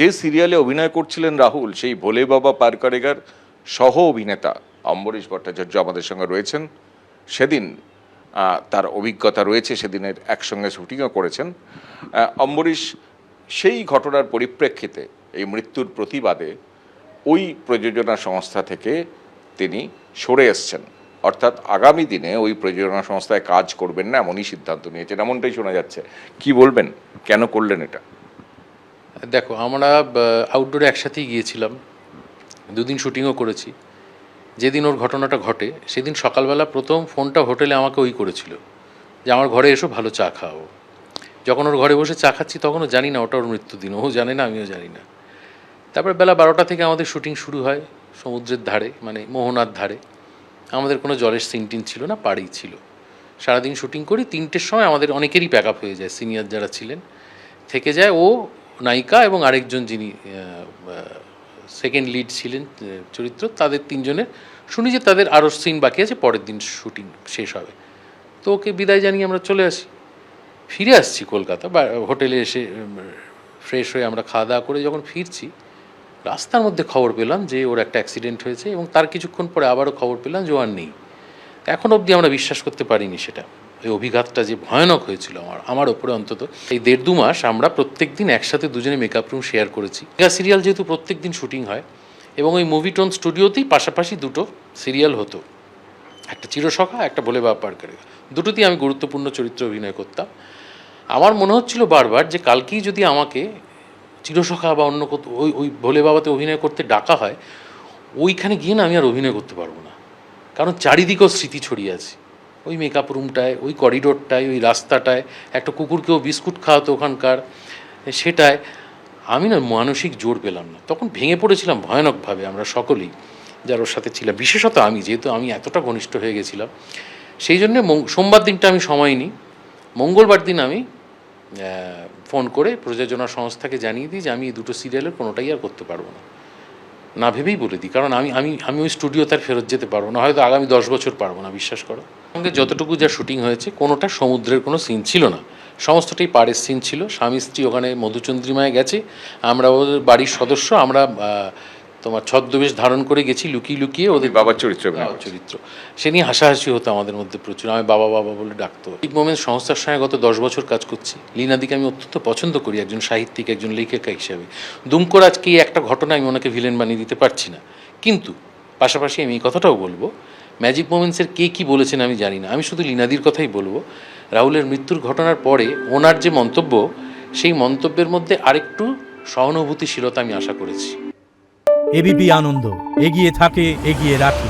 যে সিরিয়ালে অভিনয় করছিলেন রাহুল, সেই ভোলে বাবা পার করেগার সহ অভিনেতা অম্বরীশ ভট্টাচার্য আমাদের সঙ্গে রয়েছেন। সেদিন তার অভিজ্ঞতা রয়েছে, সেদিনের একসঙ্গে শুটিংও করেছেন। অম্বরীশ সেই ঘটনার পরিপ্রেক্ষিতে এই মৃত্যুর প্রতিবাদে ওই প্রযোজনা সংস্থা থেকে তিনি সরে এসছেন, অর্থাৎ আগামী দিনে ওই প্রযোজনা সংস্থায় কাজ করবেন না এমনই সিদ্ধান্ত নিয়েছেন, এমনটাই শোনা যাচ্ছে। কি বলবেন, কেন করলেন এটা? দেখো, আমরা আউটডোরে একসাথেই গিয়েছিলাম, দুদিন শুটিংও করেছি। যেদিন ওর ঘটনাটা ঘটে সেদিন সকালবেলা প্রথম ফোনটা হোটেলে আমাকে ওই করেছিল যে আমার ঘরে এসো, ভালো চা খাও। যখন ওর ঘরে বসে চা খাচ্ছি তখনও জানি না ওটা ওর মৃত্যুদিন, ও জানে না, আমিও জানি না। তারপরে বেলা 12টা থেকে আমাদের শুটিং শুরু হয় সমুদ্রের ধারে, মানে মোহনার ধারে। আমাদের কোনো জলের সিন টিন ছিল না, পাড়েই ছিল। সারাদিন শুটিং করি, 3টের সময় আমাদের অনেকেরই প্যাক আপ হয়ে যায়, সিনিয়র যারা ছিলেন থেকে যায়। ও, নায়িকা এবং আরেকজন যিনি সেকেন্ড লিড ছিলেন চরিত্র, তাদের 3জনের শুনি যে তাদের আরও সিন বাকি আছে, পরের দিন শুটিং শেষ হবে। তো ওকে বিদায় জানিয়ে আমরা চলে আসি। ফিরে আসছি কলকাতা, বা হোটেলে এসে ফ্রেশ হয়ে আমরা খাওয়া দাওয়া করে যখন ফিরছি, রাস্তার মধ্যে খবর পেলাম যে ওর একটা অ্যাক্সিডেন্ট হয়েছে, এবং তার কিছুক্ষণ পরে আবারও খবর পেলাম যে ও আর নেই। এখন অবধি আমরা বিশ্বাস করতে পারিনি সেটা। এই অভিঘাতটা যে ভয়ানক হয়েছিল আমার ওপরে, অন্তত এই 1.5-2 মাস আমরা প্রত্যেক দিন একসাথে দুজনে মেকআপ রুম শেয়ার করেছি। মেগা সিরিয়াল যেহেতু প্রত্যেক দিন শুটিং হয়, এবং ওই মুভিটোন স্টুডিওতেই পাশাপাশি 2টো সিরিয়াল হতো, একটা চিরসখা, একটা ভোলে বাবা পার করেগা। দুটোতেই আমি গুরুত্বপূর্ণ চরিত্রে অভিনয় করতাম। আমার মনে হচ্ছিল বারবার যে কালকেই যদি আমাকে চিরসখা বা অন্য ওই ভোলে বাবাতে অভিনয় করতে ডাকা হয়, ওইখানে গিয়ে না আমি আর অভিনয় করতে পারবো না, কারণ চারিদিকেও স্মৃতি ছড়িয়ে আছে। ওই মেকআপ রুমটায়, ওই করিডোরটায়, ওই রাস্তাটায়, একটা কুকুরকেও বিস্কুট খাওয়াতো ওখানকার, সেটায় আমি না মানসিক জোর পেলাম না। তখন ভেঙে পড়েছিলাম ভয়ানকভাবে, আমরা সকলেই যার ওর সাথে ছিলাম, বিশেষত আমি, যেহেতু আমি এতটা ঘনিষ্ঠ হয়ে গেছিলাম। সেই জন্যে সোমবার দিনটা আমি সময় নিই, মঙ্গলবার দিন আমি ফোন করে প্রযোজনা সংস্থাকে জানিয়ে দিই যে আমি এই 2টো সিরিয়ালের কোনোটাই আর করতে পারবো না। না ভেবেই বলে দিই, কারণ আমি ওই স্টুডিওতে আর ফেরত যেতে পারবো না, হয়তো আগামী 10 বছর পারবো না, বিশ্বাস করো। সঙ্গে যতটুকু যা শুটিং হয়েছে কোনোটা সমুদ্রের কোনো সিন ছিল না, সমস্তটাই পাড়ের সিন ছিল। স্বামী স্ত্রী ওখানে মধুচন্দ্রিমায় গেছে, আমরা ওদের বাড়ির সদস্য, আমরা তোমার ছদ্মবেশ ধারণ করে গেছি, লুকিয়ে লুকিয়ে ওদের বাবার চরিত্র সে নিয়ে হাসাহাসি হতো আমাদের মধ্যে প্রচুর। আমি বাবা বাবা বলে ডাকতো। ম্যাজিক মোমেন্টস সংস্থার সঙ্গে গত 10 বছর কাজ করছি। লীনাদিকে আমি অত্যন্ত পছন্দ করি একজন সাহিত্যিক, একজন লেখিকা হিসাবে। দুম করে আজকে এই একটা ঘটনা আমি ওনাকে ভিলেন বানিয়ে দিতে পারছি না, কিন্তু পাশাপাশি আমি এই কথাটাও বলবো, ম্যাজিক মোমেন্টসের কে কী বলেছেন আমি জানি না, আমি শুধু লীনাদির কথাই বলবো। রাহুলের মৃত্যুর ঘটনার পরে ওনার যে মন্তব্য, সেই মন্তব্যের মধ্যে আরেকটু সহানুভূতিশীলতা আমি আশা করেছি। এবিপি আনন্দ, এগিয়ে থাকে, এগিয়ে রাখে।